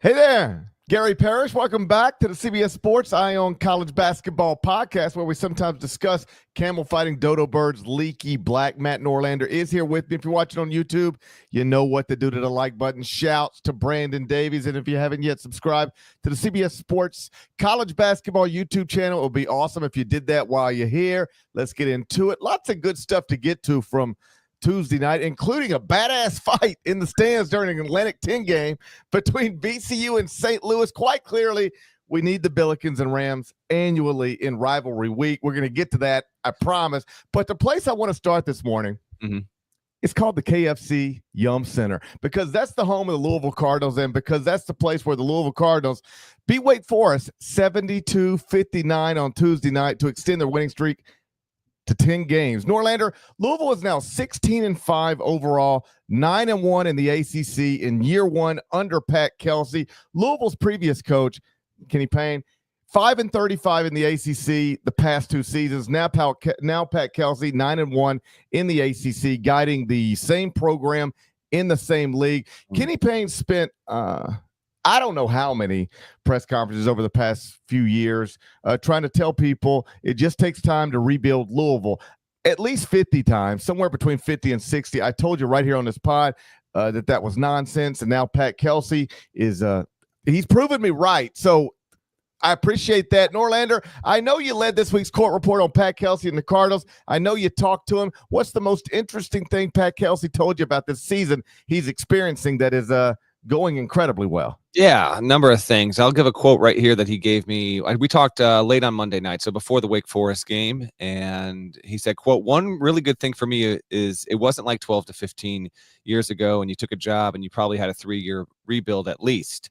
Hey there, Gary Parrish. Welcome back to the CBS Sports Eye on College Basketball podcast, where we sometimes discuss camel fighting dodo birds, leaky black. Matt Norlander is here with me. If you're watching on YouTube, you know what to do to the like button. Shouts to Brandon Davies. And if you haven't yet subscribed to the CBS Sports College Basketball YouTube channel, it would be awesome if you did that while you're here. Let's get into it. Lots of good stuff to get to from Tuesday night, including a badass fight in the stands during an Atlantic 10 game between VCU and St. Louis. Quite clearly, we need the Billikens and Rams annually in rivalry week. We're going to get to that, I promise. But the place I want to start this morning is called the KFC Yum Center, because that's the home of the Louisville Cardinals, and because that's the place where the Louisville Cardinals beat Wake Forest 72-59 on Tuesday night to extend their winning streak to 10 games. Norlander, Louisville is now 16-5 overall, 9-1 in the ACC in year one under Pat Kelsey. Louisville's previous coach, Kenny Payne, 5-35 in the ACC the past two seasons. Now Pat Kelsey, 9-1 in the ACC, guiding the same program in the same league. Kenny Payne spent I don't know how many press conferences over the past few years trying to tell people it just takes time to rebuild Louisville. At least 50 times, somewhere between 50 and 60. I told you right here on this pod that was nonsense, and now Pat Kelsey is he's proven me right. So I appreciate that. Norlander, I know you led this week's court report on Pat Kelsey and the Cardinals. I know you talked to him. What's the most interesting thing Pat Kelsey told you about this season he's experiencing that is going incredibly well? Yeah, a number of things. I'll give a quote right here that he gave me. We talked late on Monday night, so before the Wake Forest game, and he said, quote, "One really good thing for me is it wasn't like 12 to 15 years ago and you took a job and you probably had a 3-year rebuild at least.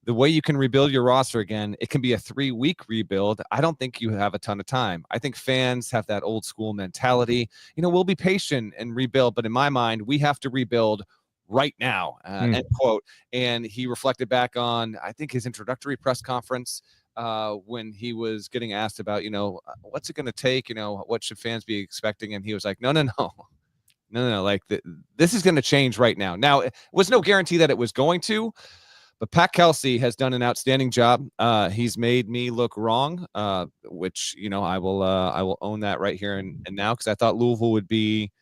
The way you can rebuild your roster again, it can be a 3-week rebuild. I don't think you have a ton of time. I think fans have that old school mentality. We'll be patient and rebuild, but in my mind, we have to rebuild right now," end quote. And he reflected back on, I think, his introductory press conference when he was getting asked about, what's it going to take? What should fans be expecting? And he was like, no. Like this is going to change right now. Now, it was no guarantee that it was going to, but Pat Kelsey has done an outstanding job. He's made me look wrong, which, I will own that right here and now, because I thought Louisville would be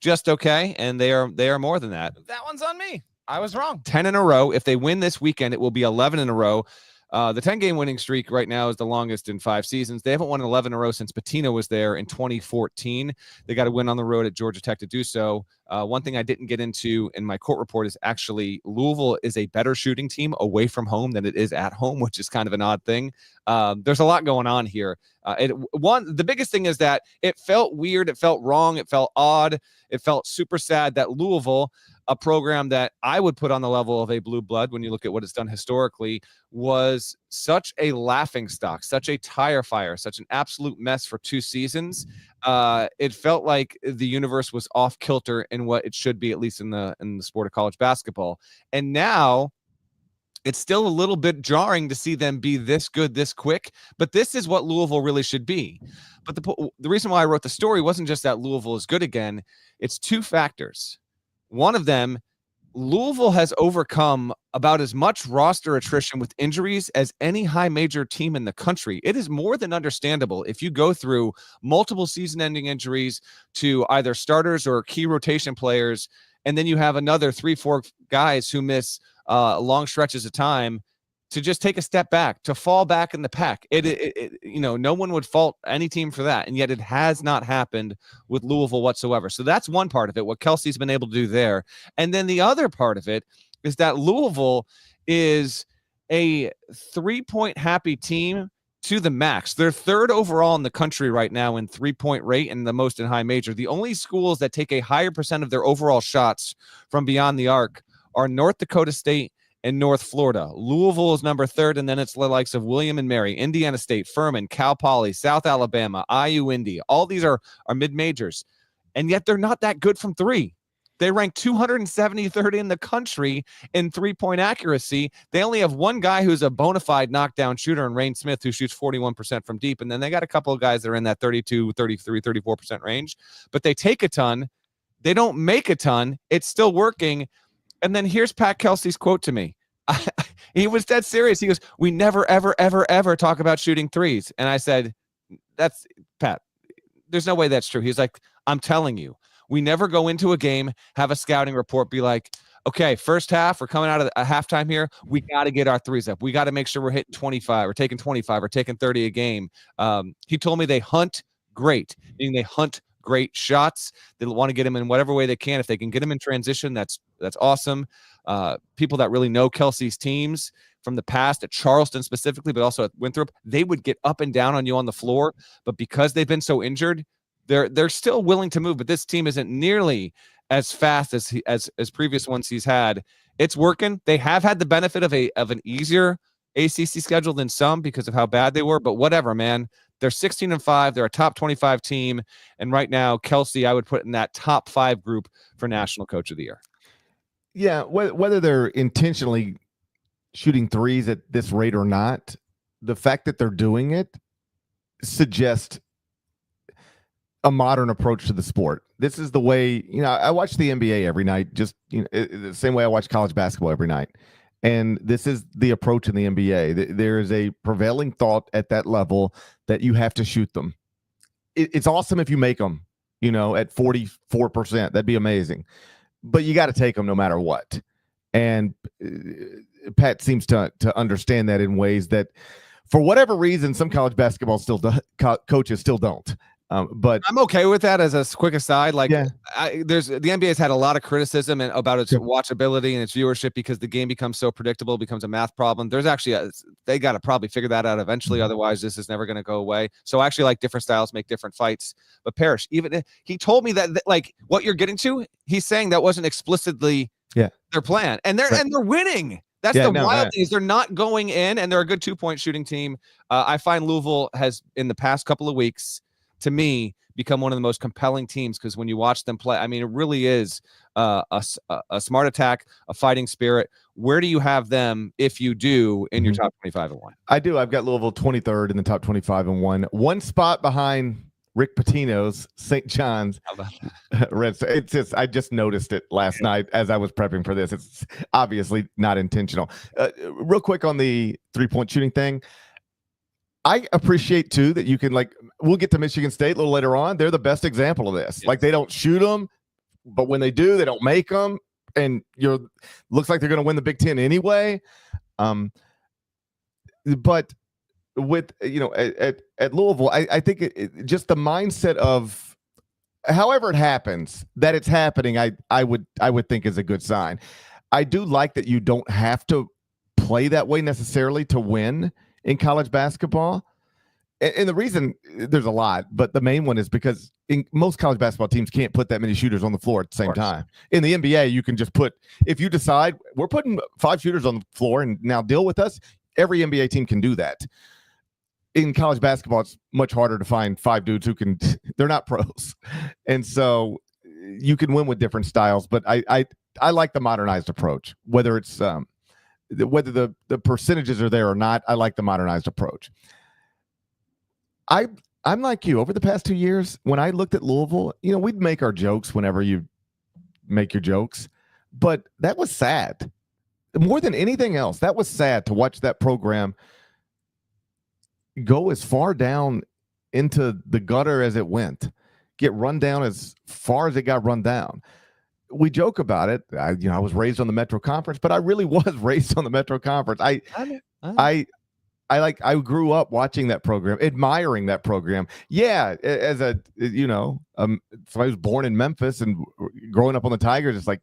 just okay, and they are more than that. That one's on me. I was wrong. 10 in a row. If they win this weekend, it will be 11 in a row. The 10-game winning streak right now is the longest in 5 seasons. They haven't won 11 in a row since Pitino was there in 2014. They got to win on the road at Georgia Tech to do so. One thing I didn't get into in my court report is actually Louisville is a better shooting team away from home than it is at home, which is kind of an odd thing. There's a lot going on here. The biggest thing is that it felt weird. It felt wrong. It felt odd. It felt super sad that Louisville, a program that I would put on the level of a blue blood when you look at what it's done historically, was such a laughingstock, such a tire fire, such an absolute mess for 2 seasons. It felt like the universe was off kilter in what it should be, at least in the sport of college basketball. And now it's still a little bit jarring to see them be this good this quick, but this is what Louisville really should be. But the reason why I wrote the story wasn't just that Louisville is good again. It's 2 factors. One of them, Louisville has overcome about as much roster attrition with injuries as any high major team in the country. It is more than understandable if you go through multiple season-ending injuries to either starters or key rotation players, and then you have another 3-4 guys who miss long stretches of time, to just take a step back, to fall back in the pack. No one would fault any team for that, and yet it has not happened with Louisville whatsoever. So that's one part of it, what Kelsey's been able to do there. And then the other part of it is that Louisville is a 3-point happy team to the max. They're 3rd overall in the country right now in 3-point rate and the most in high major. The only schools that take a higher percent of their overall shots from beyond the arc are North Dakota State and North Florida. Louisville is number 3rd, and then it's the likes of William and Mary, Indiana State, Furman, Cal Poly, South Alabama, IU Indy. All these are mid-majors, and yet they're not that good from 3. They rank 273rd in the country in 3-point accuracy. They only have one guy who's a bona fide knockdown shooter in Rain Smith, who shoots 41% from deep, and then they got a couple of guys that are in that 32, 33, 34% range. But they take a ton. They don't make a ton. It's still working. And then here's Pat Kelsey's quote to me. He was dead serious. He goes, we never, ever, ever, ever talk about shooting threes. And I said, that's Pat. There's no way that's true. He's like, I'm telling you, we never go into a game, have a scouting report, be like, okay, first half, we're coming out of a halftime here. We got to get our threes up. We got to make sure we're hitting 25 or taking 25 or taking 30 a game. He told me they hunt great, meaning they hunt great shots. They want to get them in whatever way they can. If they can get them in transition, that's awesome. People that really know Kelsey's teams from the past at Charleston specifically, but also at Winthrop, they would get up and down on you on the floor. But because they've been so injured, they're still willing to move. But this team isn't nearly as fast as previous ones he's had. It's working. They have had the benefit of an easier ACC schedule than some because of how bad they were. But whatever, man. They're 16-5. They're a top 25 team. And right now, Kelsey, I would put in that top 5 group for National Coach of the Year. Yeah, whether they're intentionally shooting threes at this rate or not, the fact that they're doing it suggests a modern approach to the sport. This is the way, I watch the NBA every night, just the same way I watch college basketball every night. And this is the approach in the NBA. There is a prevailing thought at that level that you have to shoot them. It's awesome if you make them, at 44%. That'd be amazing. But you got to take them no matter what. And Pat seems to understand that in ways that, for whatever reason, some college basketball coaches still don't. But I'm okay with that. As a quick aside, like, yeah. The NBA has had a lot of criticism about its watchability and its viewership because the game becomes so predictable, becomes a math problem. There's actually they got to probably figure that out eventually. Otherwise, this is never going to go away. So I actually like different styles make different fights. But Parrish, even he told me that like what you're getting to, he's saying that wasn't explicitly their plan, and they're winning. That's the wild thing is they're not going in, and they're a good 2-point shooting team. I find Louisville has in the past couple of weeks, to me, become one of the most compelling teams because when you watch them play, I mean, it really is a smart attack, a fighting spirit. Where do you have them if you do in your top 25-1? I do. I've got Louisville 23rd in the top 25-1. One spot behind Rick Pitino's St. John's. How about that? Red. It's just I just noticed it last night as I was prepping for this. It's obviously not intentional. Real quick on the 3-point shooting thing. I appreciate too that you can we'll get to Michigan State a little later on. They're the best example of this. Yes. Like they don't shoot them, but when they do, they don't make them, and looks like they're going to win the Big Ten anyway. But with at Louisville, I think it just the mindset of however it happens that it's happening. I would think is a good sign. I do like that you don't have to play that way necessarily to win in college basketball. And the reason, there's a lot, but the main one is because in most college basketball teams can't put that many shooters on the floor at the same time. In the NBA, you can just if you decide we're putting 5 shooters on the floor and now deal with us, every NBA team can do that. In college basketball, it's much harder to find 5 dudes who can, they're not pros. And so you can win with different styles, but I like the modernized approach, whether it's, whether the percentages are there or not. I like the modernized approach. I'm like you. Over the past 2 years, when I looked at Louisville, we'd make our jokes whenever you make your jokes, but that was sad. More than anything else, that was sad to watch that program go as far down into the gutter as it went, get run down as far as it got run down. We joke about it. I was raised on the Metro Conference, but I really was raised on the Metro Conference. I grew up watching that program, admiring that program. Yeah, as a somebody who's born in Memphis and growing up on the Tigers, it's like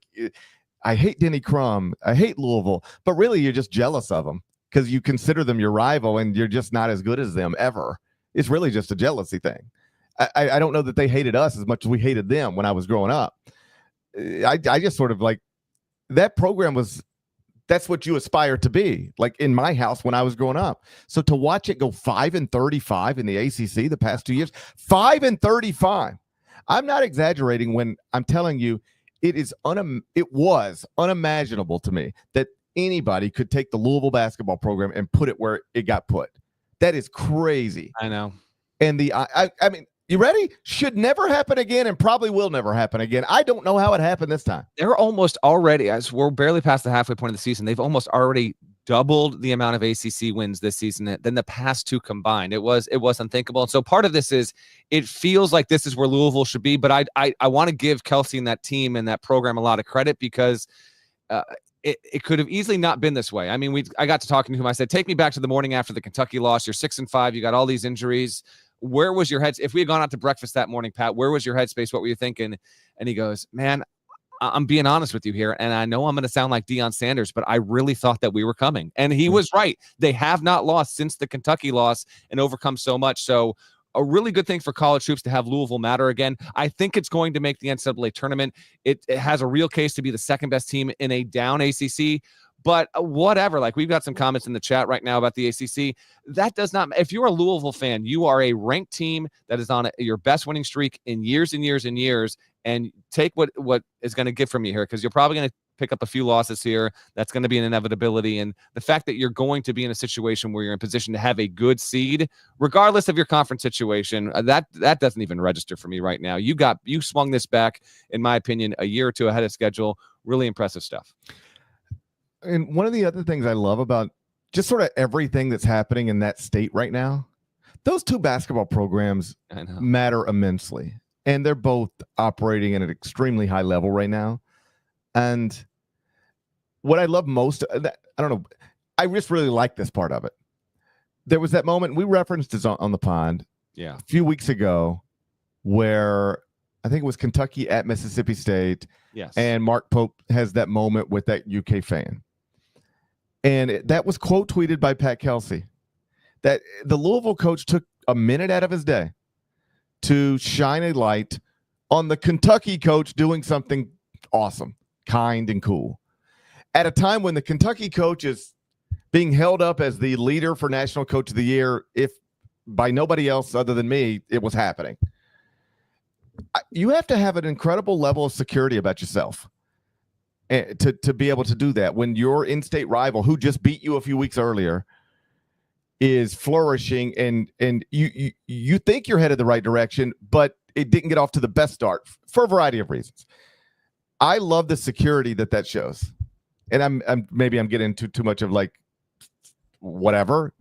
I hate Denny Crum, I hate Louisville, but really you're just jealous of them because you consider them your rival and you're just not as good as them ever. It's really just a jealousy thing. I don't know that they hated us as much as we hated them when I was growing up. I just sort of like that program was. That's what you aspire to be, like in my house when I was growing up. So to watch it go 5-35 in the ACC the past 2 years, 5-35. I'm not exaggerating when I'm telling you it was unimaginable to me that anybody could take the Louisville basketball program and put it where it got put. That is crazy. I know. And I mean, you ready? Should never happen again and probably will never happen again. I don't know how it happened this time. They're almost already, as we're barely past the halfway point of the season, they've almost already doubled the amount of ACC wins this season than the past two combined. It was unthinkable. And so part of this is it feels like this is where Louisville should be. But I want to give Kelsey and that team and that program a lot of credit because it could have easily not been this way. I mean, I got to talking to him. I said, take me back to the morning after the Kentucky loss. You're 6-5. You got all these injuries. Where was your head? If we had gone out to breakfast that morning, Pat, where was your headspace? What were you thinking? And he goes, man, I'm being honest with you here. And I know I'm going to sound like Deion Sanders, but I really thought that we were coming. And he was right. They have not lost since the Kentucky loss and overcome so much. So a really good thing for college hoops to have Louisville matter again. I think it's going to make the NCAA tournament. It has a real case to be the second best team in a down ACC. But whatever, like we've got some comments in the chat right now about the ACC. That does not, if you're a Louisville fan, you are a ranked team that is on your best winning streak in years and years and years. And take what is going to give from you here, because you're probably going to pick up a few losses here. That's going to be an inevitability. And the fact that you're going to be in a situation where you're in position to have a good seed, regardless of your conference situation, that doesn't even register for me right now. You swung this back, in my opinion, a year or two ahead of schedule. Really impressive stuff. And one of the other things I love about just sort of everything that's happening in that state right now, those two basketball programs matter immensely. And they're both operating at an extremely high level right now. And what I love most, I don't know, I just really like this part of it. There was that moment, we referenced this on the pond a few weeks ago, where I think it was Kentucky at Mississippi State. Yes. And Mark Pope has that moment with that UK fan. And that was quote tweeted by Pat Kelsey, that the Louisville coach took a minute out of his day to shine a light on the Kentucky coach doing something awesome, kind, and cool. At a time when the Kentucky coach is being held up as the leader for National Coach of the Year, if by nobody else other than me, it was happening. You have to have an incredible level of security about yourself to be able to do that when your in-state rival, who just beat you a few weeks earlier, is flourishing, and you think you're headed the right direction, but it didn't get off to the best start for a variety of reasons. I love the security that shows, and I'm getting into too much of like whatever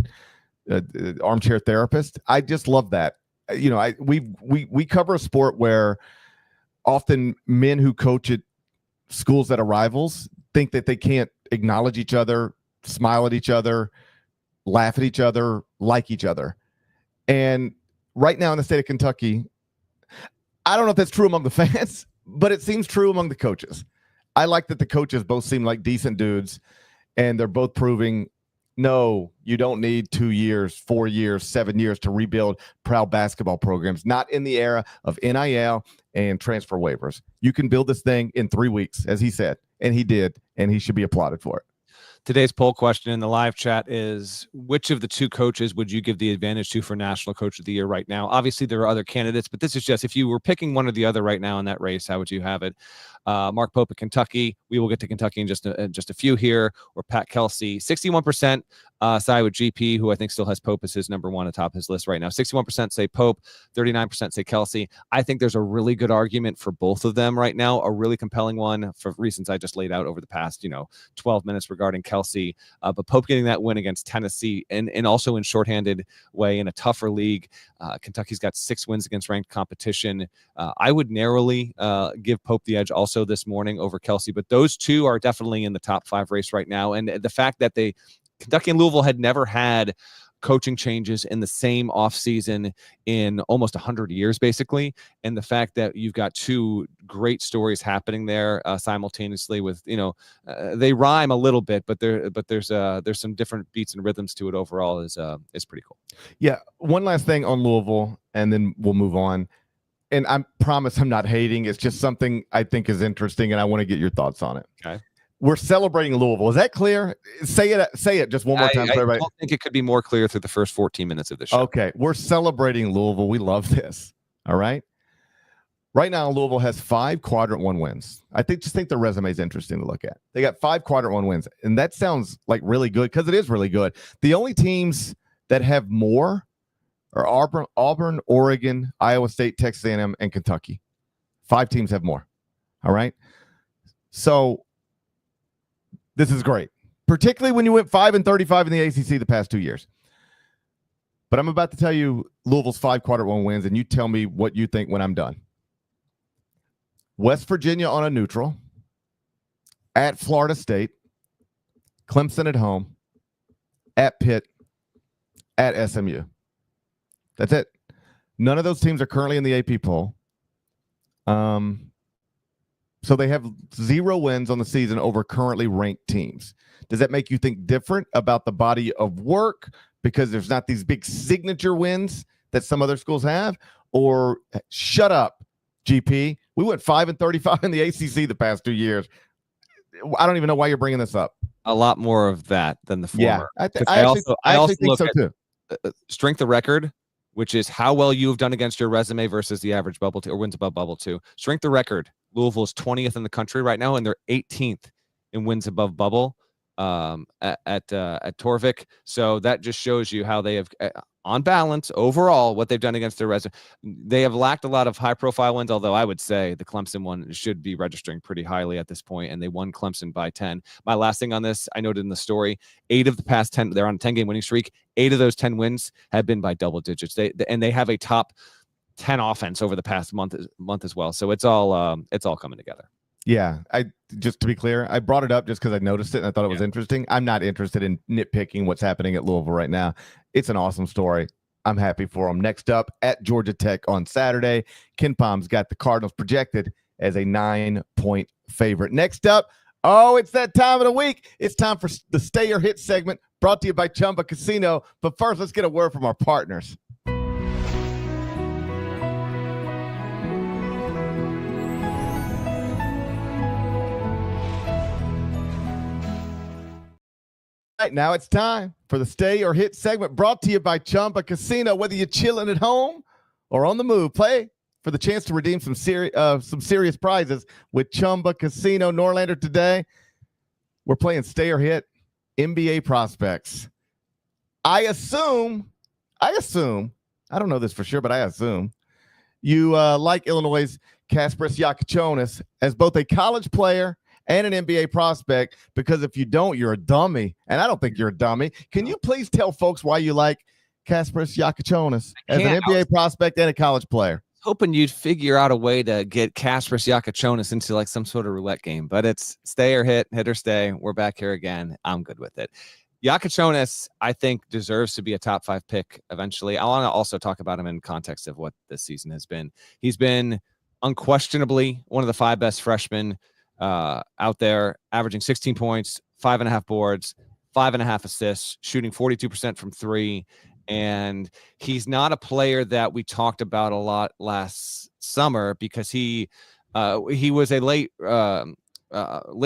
armchair therapist. I just love that. You know, we cover a sport where often men who coach at schools that are rivals think that they can't acknowledge each other, smile at each other, laugh at each other, like each other. And right now in the state of Kentucky, I don't know if that's true among the fans, but it seems true among the coaches. I like that the coaches both seem like decent dudes, and they're both proving, no, you don't need 2 years, 4 years, 7 years to rebuild proud basketball programs, not in the era of NIL and transfer waivers. You can build this thing in 3 weeks, as he said, and he did, and he should be applauded for it. Today's poll question in the live chat is, which of the two coaches would you give the advantage to for National Coach of the Year right now? Obviously, there are other candidates, but this is just, if you were picking one or the other right now in that race, how would you have it? Mark Pope at Kentucky. We will get to Kentucky in just a few here. Or Pat Kelsey. 61% side with GP, who I think still has Pope as his number one atop his list right now. 61% say Pope, 39% say Kelsey. I think there's a really good argument for both of them right now, a really compelling one for reasons I just laid out over the past 12 minutes regarding Kelsey. But Pope getting that win against Tennessee and also in shorthanded way in a tougher league. Kentucky's got 6 wins against ranked competition. I would narrowly give Pope the edge also this morning over Kelsey, but those two are definitely in the top 5 race right now. And the fact that Kentucky and Louisville had never had coaching changes in the same offseason in almost 100 years, basically. And the fact that you've got two great stories happening there simultaneously with, they rhyme a little bit, but there's some different beats and rhythms to it overall is pretty cool. Yeah. One last thing on Louisville, and then we'll move on. And I promise I'm not hating. It's just something I think is interesting, and I want to get your thoughts on it. Okay. We're celebrating Louisville. Is that clear? Say it just one more time. I don't think it could be more clear through the first 14 minutes of the show. Okay. We're celebrating Louisville. We love this. All right. Right now, Louisville has 5 quadrant 1 wins. I just think their resume is interesting to look at. They got 5 quadrant 1 wins, and that sounds like really good because it is really good. The only teams that have more are Auburn, Oregon, Iowa State, Texas A&M, and Kentucky. 5 teams have more. All right. So this is great. particularly when you went 5-35 in the ACC the past 2 years. But I'm about to tell you Louisville's 5 quarter-one wins, and you tell me what you think when I'm done. West Virginia on a neutral, at Florida State, Clemson at home, at Pitt, at SMU. That's it. None of those teams are currently in the AP poll. So they have 0 wins on the season over currently ranked teams. Does that make you think different about the body of work because there's not these big signature wins that some other schools have? Or shut up, GP. We went 5-35 in the ACC the past 2 years. I don't even know why you're bringing this up. A lot more of that than the former. Yeah, I also think so too. Strength of record, which is how well you have done against your resume versus the average bubble two, or wins above bubble two. Strength of record, Louisville is 20th in the country right now, and they're 18th in wins above bubble at Torvik. So that just shows you how they have, on balance, overall, what they've done against their resume. They have lacked a lot of high-profile wins, although I would say the Clemson one should be registering pretty highly at this point, and they won Clemson by 10. My last thing on this, I noted in the story, 8 of the past 10, they're on a 10-game winning streak. 8 of those 10 wins have been by double digits. They have a top 10 offense over the past month as well. So it's all coming together. Yeah, just to be clear, I brought it up just because I noticed it and I thought it was interesting. I'm not interested in nitpicking what's happening at Louisville right now. It's an awesome story. I'm happy for them. Next up, at Georgia Tech on Saturday, Ken Palm's got the Cardinals projected as a 9-point favorite. Next up, it's that time of the week. It's time for the Stay or Hit segment brought to you by Chumba Casino. But first, let's get a word from our partners. Right, now it's time for the Stay or Hit segment brought to you by Chumba Casino. Whether you're chilling at home or on the move, play for the chance to redeem some serious prizes with Chumba Casino. Norlander, today we're playing Stay or Hit NBA prospects. I assume, I don't know this for sure, but I assume you like Illinois' Kasparas Jakučionis as both a college player and an NBA prospect, because if you don't, you're a dummy. And I don't think you're a dummy. Can you please tell folks why you like Kasparas Jakučionis as an NBA prospect and a college player? Hoping you'd figure out a way to get Kasparas Jakučionis into like some sort of roulette game, but it's stay or hit or stay. We're back here again. I'm good with it. Jakučionis, I think, deserves to be a top 5 pick eventually. I want to also talk about him in context of what this season has been. He's been unquestionably one of the 5 best freshmen out there, averaging 16 points, 5.5 boards, 5.5 assists, shooting 42% from 3. And he's not a player that we talked about a lot last summer because he was a late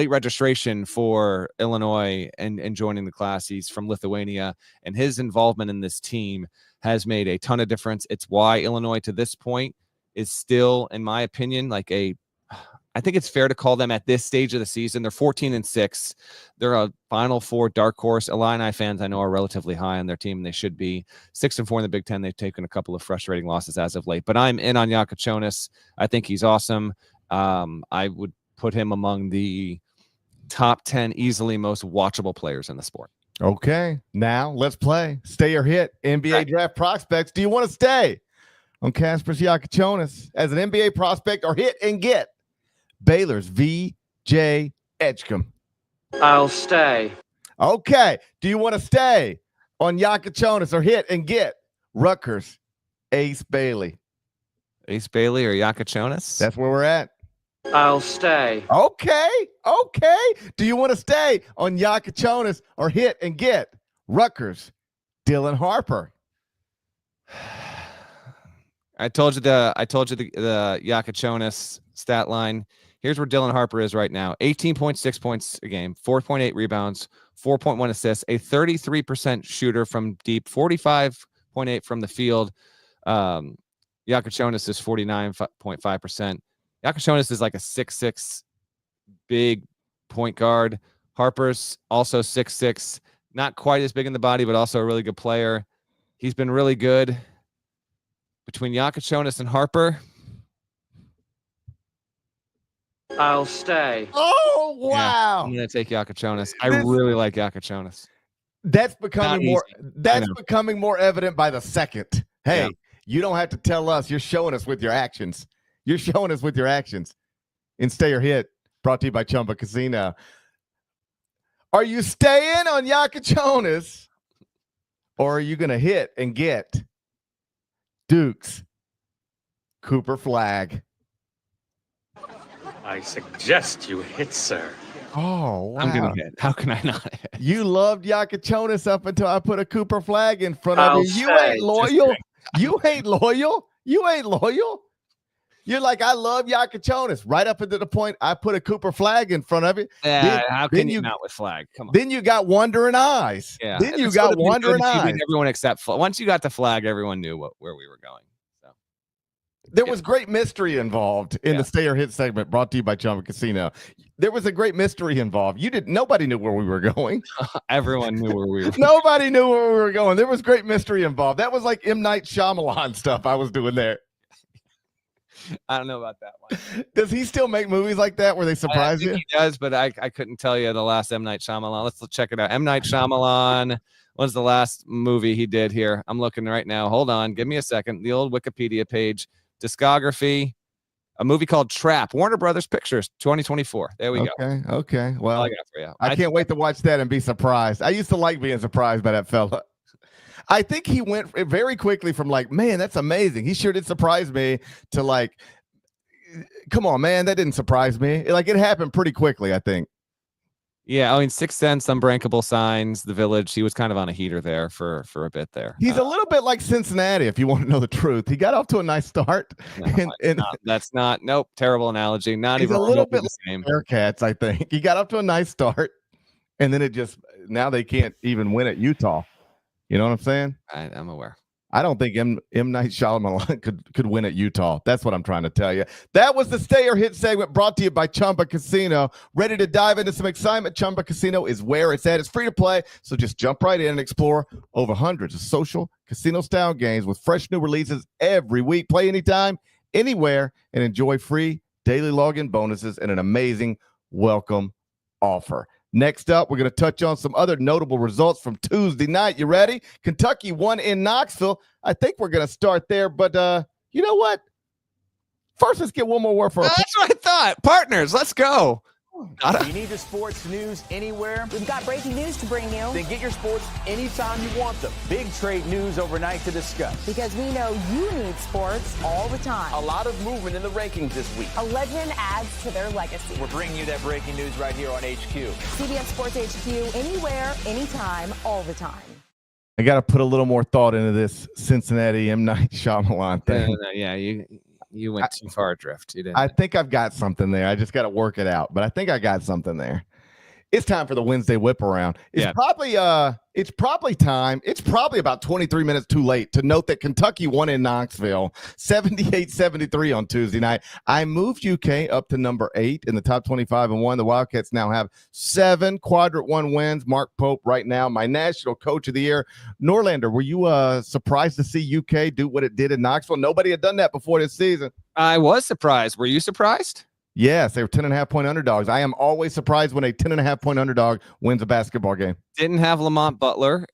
registration for Illinois and joining the class. He's from Lithuania, and his involvement in this team has made a ton of difference. It's why Illinois to this point is still, in my opinion, I think it's fair to call them at this stage of the season. They're 14-6. They're a Final Four dark horse. Illini fans I know are relatively high on their team, and they should be 6-4 in the Big Ten. They've taken a couple of frustrating losses as of late, but I'm in on Jakučionis. I think he's awesome. I would put him among the top 10 easily most watchable players in the sport. Okay, now let's play Stay or Hit NBA draft prospects. Do you want to stay on Kasparas Jakučionis as an NBA prospect or hit and get Baylor's V.J. Edgecombe? I'll stay. Okay. Do you want to stay on Jakučionis or hit and get Rutgers' Ace Bailey? Ace Bailey or Jakučionis? That's where we're at. I'll stay. Okay. Do you want to stay on Jakučionis or hit and get Rutgers' Dylan Harper? I told you the Jakučionis stat line. Here's where Dylan Harper is right now. 18.6 points a game, 4.8 rebounds, 4.1 assists, a 33% shooter from deep, 45.8 from the field. Jakučionis is 49.5%. Jakučionis is like a 6'6" big point guard. Harper's also 6'6", not quite as big in the body, but also a really good player. He's been really good. Between Jakučionis and Harper, I'll stay. Oh, Yeah, wow. I'm gonna take Yakachonis. I This- really like Yakachonis. That's Not becoming more. easy. That's know. becoming more evident by the second. Hey, Yeah. you don't have to tell us. You're showing us with your actions. You're showing us with your actions. And Stay or Hit, brought to you by Chumba Casino. Are you staying on Yakachonis, or are you going to hit and get Duke's Cooper flag? I suggest you hit, sir. Oh, wow. I'm gonna hit. How can I not hit? You loved Yakachonis up until I put a Cooper flag in front of I'll you. You stay. ain't loyal. You ain't loyal. You ain't loyal. You're like, I love Yakachonis. Right up into the point I put a Cooper flag in front of it. Yeah, how then can you you- not with flag? Come on. Then you got wondering eyes. Yeah. Then you This got would've been good wondering if you eyes. did everyone except once you got the flag, everyone knew where we were going. So There was great mystery involved in the Stay or Hit segment brought to you by Chumba Casino. There was a great mystery involved. Nobody knew where we were going. everyone knew where we were. Nobody knew where we were going. There was great mystery involved. That was like M. Night Shyamalan stuff I was doing there. I don't know about that one. Does he still make movies like that where they I surprise think you? he does, but I couldn't tell you the last M. Night Shyamalan. Let's check it out. M. Night Shyamalan was the last movie he did here. I'm looking right now. Hold on. Give me a second. The old Wikipedia page. Discography. A movie called Trap. Warner Brothers Pictures, 2024. There we go. Okay. Well, All I got for you. I can't wait to watch that and be surprised. I used to like being surprised by that fella. I think he went very quickly from like, man, that's amazing. He sure did surprise me to like, come on, man, that didn't surprise me. Like it happened pretty quickly, I think. Yeah, I mean, Sixth Sense, Unbreakable Signs, The Village. He was kind of on a heater there for a bit there. He's a little bit like Cincinnati, if you want to know the truth. He got off to a nice start. That's not. Nope, terrible analogy. Not He's even a little bit the same. Bearcats, I think. He got up to a nice start, and then now they can't even win at Utah. You know what I'm saying? I'm aware. I don't think M. Night Shyamalan could win at Utah. That's what I'm trying to tell you. That was the Stay or Hit segment brought to you by Chumba Casino. Ready to dive into some excitement? Chumba Casino is where it's at. It's free to play, so just jump right in and explore over hundreds of social casino-style games with fresh new releases every week. Play anytime, anywhere, and enjoy free daily login bonuses and an amazing welcome offer. Next up, we're going to touch on some other notable results from Tuesday night. You ready? Kentucky won in Knoxville. I think we're going to start there, but you know what? First, let's get one more word for That's what I thought. Partners, let's go. You need the sports news anywhere? We've got breaking news to bring you. Then get your sports anytime you want them. Big trade news overnight to discuss. Because we know you need sports all the time. A lot of movement in the rankings this week. A legend adds to their legacy. We're bringing you that breaking news right here on HQ. CBS Sports HQ, anywhere, anytime, all the time. I got to put a little more thought into this Cincinnati M. Night Shyamalan thing. Yeah, you went too far adrift. You didn't. I think I've got something there. I just got to work it out, but I think I got something there. It's time for the Wednesday whip around. It's probably time. It's probably about 23 minutes too late to note that Kentucky won in Knoxville 78-73 on Tuesday night. I moved UK up to number 8 in the top 25 and 1. The Wildcats now have 7 quadrant 1 wins. Mark Pope right now, my national coach of the year. Norlander, were you surprised to see UK do what it did in Knoxville? Nobody had done that before this season. I was surprised. Were you surprised? Yes, they were 10.5-point underdogs. I am always surprised when a 10.5-point underdog wins a basketball game. Didn't have Lamont Butler.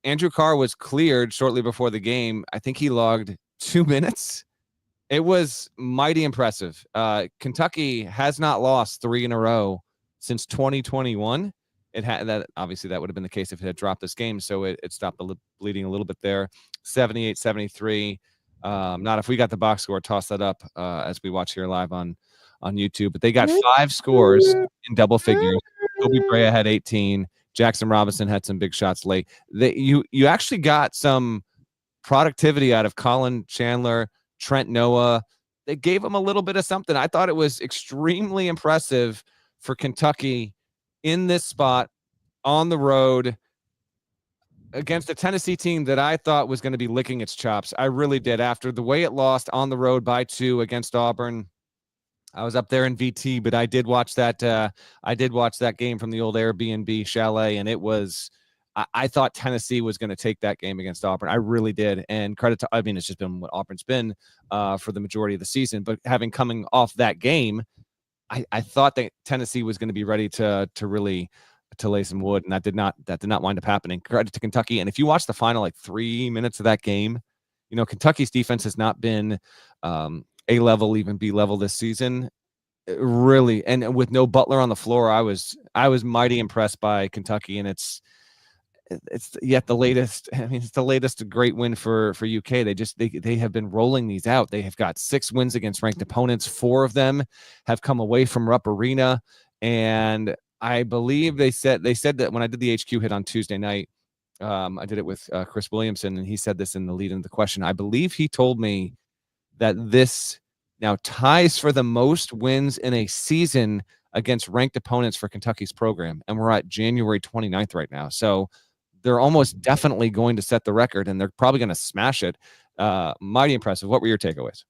Andrew Carr was cleared shortly before the game. I think he logged 2 minutes. It was mighty impressive. Kentucky has not lost 3 in a row since 2021. It had that obviously that would have been the case if it had dropped this game. So it stopped the bleeding a little bit there. 78-73. Not if we got the box score, toss that up as we watch here live on YouTube, but they got 5 scores in double figures. Kobe Brea had 18. Jackson Robinson had some big shots late. You actually got some productivity out of Colin Chandler, Trent Noah. They gave him a little bit of something. I thought it was extremely impressive for Kentucky in this spot on the road against a Tennessee team that I thought was going to be licking its chops. I really did. After the way it lost on the road by 2 against Auburn, I was up there in VT, but I did watch that. I did watch that game from the old Airbnb chalet, and it was. I thought Tennessee was going to take that game against Auburn. I really did, and credit to. I mean, it's just been what Auburn's been for the majority of the season. But coming off that game, I thought that Tennessee was going to be ready to really to lay some wood, and that did not wind up happening. Credit to Kentucky. And if you watch the final 3 minutes of that game, Kentucky's defense has not been A level, even B level this season. Really, and with no Butler on the floor, I was mighty impressed by Kentucky, and it's yet the latest. I mean, it's the latest great win for UK. They have been rolling these out. They have got 6 wins against ranked opponents. 4 of them have come away from Rupp Arena, and I believe they said that when I did the HQ hit on Tuesday night, I did it with Chris Williamson, and he said this in the lead into the question. I believe he told me that this now ties for the most wins in a season against ranked opponents for Kentucky's program, and we're at January 29th right now. So they're almost definitely going to set the record, and they're probably going to smash it. Mighty impressive. What were your takeaways?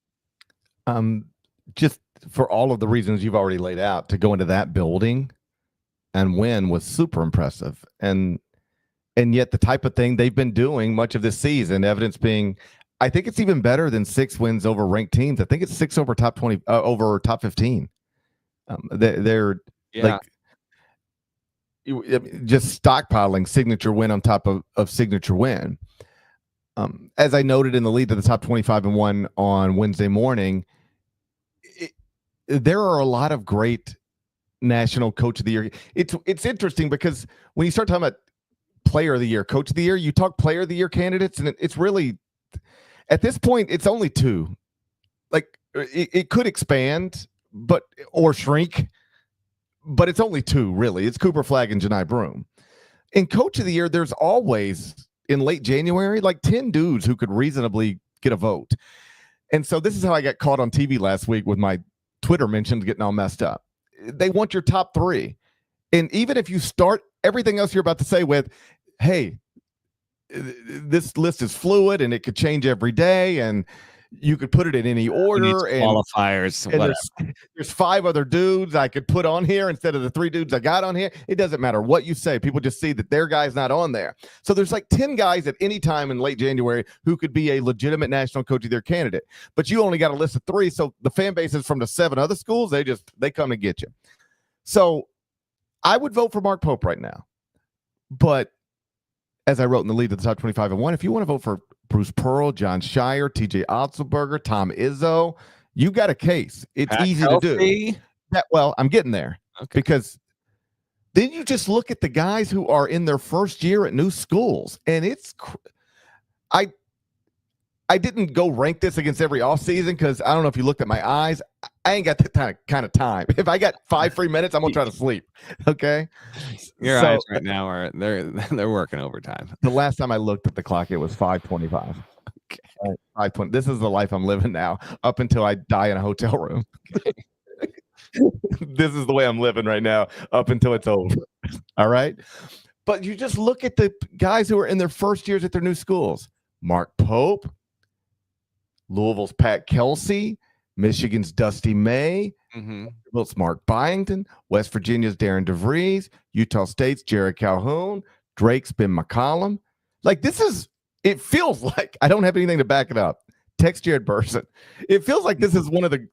Just for all of the reasons you've already laid out, to go into that building and win was super impressive. And yet the type of thing they've been doing much of this season, evidence being, I think it's even better than 6 wins over ranked teams. I think it's 6 over top 20, over top 15. They're like just stockpiling signature win on top of signature win. As I noted in the lead to the top 25-1 on Wednesday morning, there are a lot of great national coach of the year. It's interesting because when you start talking about player of the year, coach of the year, you talk player of the year candidates, and it's really, at this point, it's only 2. Like it could expand, or shrink, but it's only 2 really. It's Cooper Flagg and Janai Broome. In coach of the year, there's always in late January like 10 dudes who could reasonably get a vote. And so this is how I got caught on TV last week with my Twitter mentions getting all messed up. They want your top 3. And even if you start everything else you're about to say with, hey, this list is fluid and it could change every day, and you could put it in any order, and qualifiers. And there's 5 other dudes I could put on here instead of the 3 dudes I got on here. It doesn't matter what you say. People just see that their guy's not on there. So there's like 10 guys at any time in late January who could be a legitimate national coach of their candidate, but you only got a list of 3. So the fan bases from the 7 other schools, they come to get you. So I would vote for Mark Pope right now, but as I wrote in the lead to the top 25-1, if you want to vote for Bruce Pearl, John Shire, TJ Otzelberger, Tom Izzo, you got a case. It's easy Kelsey. to do. Well, I'm getting there. Okay. Because then you just look at the guys who are in their first year at new schools, and it's I didn't go rank this against every offseason because I don't know if you looked at my eyes. I ain't got that kind of time. If I got 5 free minutes, I'm gonna try to sleep. Okay. Your eyes right now are they're working overtime. The last time I looked at the clock, it was 5:25. Okay. 5:20. This is the life I'm living now, up until I die in a hotel room. Okay. This is the way I'm living right now, up until it's over. All right. But you just look at the guys who are in their first years at their new schools. Mark Pope, Louisville's Pat Kelsey, Michigan's Dusty May, Vanderbilt's Mark Byington, West Virginia's Darren DeVries, Utah State's Jared Calhoun, Drake's Ben McCollum. Like it feels like, I don't have anything to back it up. Text Jared Burson. It feels like this is one of the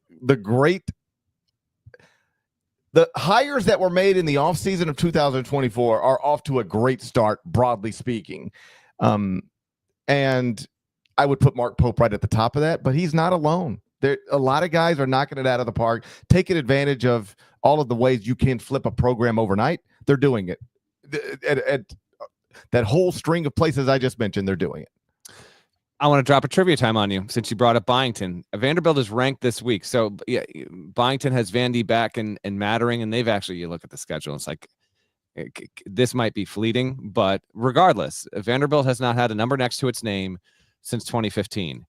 hires that were made in the offseason of 2024 are off to a great start, broadly speaking. And I would put Mark Pope right at the top of that, but he's not alone. A lot of guys are knocking it out of the park, taking advantage of all of the ways you can flip a program overnight. They're doing it. At that whole string of places I just mentioned, they're doing it. I want to drop a trivia time on you since you brought up Byington. Vanderbilt is ranked this week. So yeah, Byington has Vandy back and Mattering, and they've actually, you look at the schedule, it's like this might be fleeting, but regardless, Vanderbilt has not had a number next to its name since 2015.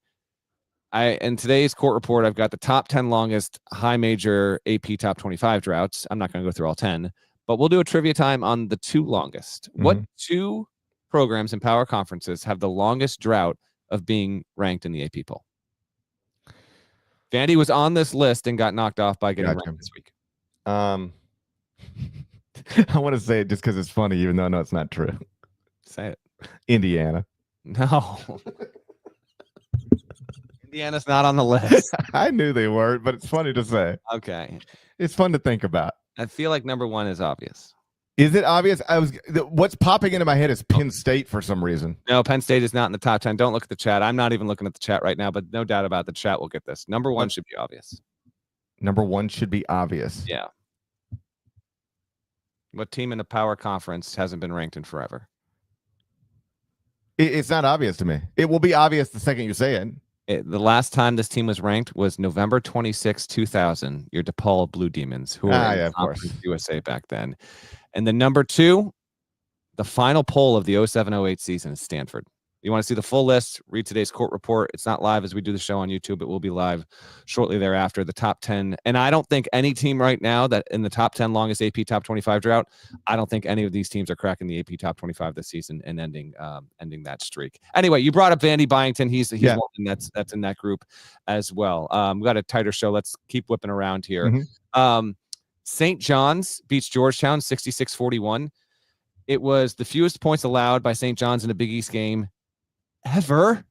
In today's court report, I've got the top 10 longest high major AP top 25 droughts. I'm not going to go through all 10, but we'll do a trivia time on the 2 longest. What 2 programs in power conferences have the longest drought of being ranked in the AP poll? Vandy was on this list and got knocked off by getting ranked this week. I want to say it just because it's funny, even though I know it's not true. Say it. Indiana. No. Indiana's not on the list. I knew they weren't, but it's funny to say. Okay. It's fun to think about. I feel like number 1 is obvious. Is it obvious? What's popping into my head is Penn State for some reason. No, Penn State is not in the top 10. Don't look at the chat. I'm not even looking at the chat right now, but no doubt about the chat will get this. Number 1 should be obvious. Number 1 should be obvious. Yeah. What team in the power conference hasn't been ranked in forever? It's not obvious to me. It will be obvious the second you say it. The last time this team was ranked was November 26, 2000. Your DePaul Blue Demons, who were in of course. USA back then. And the number 2, the final poll of the 07-08 season is Stanford. You want to see the full list, read today's court report. It's not live as we do the show on YouTube. It will be live shortly thereafter. The top 10. And I don't think any team right now that in the top 10 longest AP top 25 drought, I don't think any of these teams are cracking the AP top 25 this season and ending that streak. Anyway, you brought up Vandy Byington. He's one that's in that group as well. We got a tighter show. Let's keep whipping around here. Mm-hmm. St. John's beats Georgetown 66-41. It was the fewest points allowed by St. John's in a Big East game ever.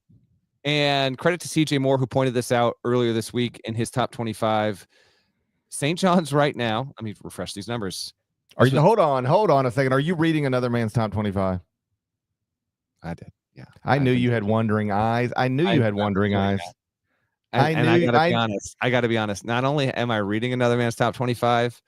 And credit to CJ Moore, who pointed this out earlier this week in his top 25. St. John's right now, let me refresh these numbers. Hold on a second. Are you reading another man's top 25? I did. Yeah. I knew you had wandering eyes. I knew you had wandering eyes. I gotta be honest. I gotta be honest. Not only am I reading another man's top 25,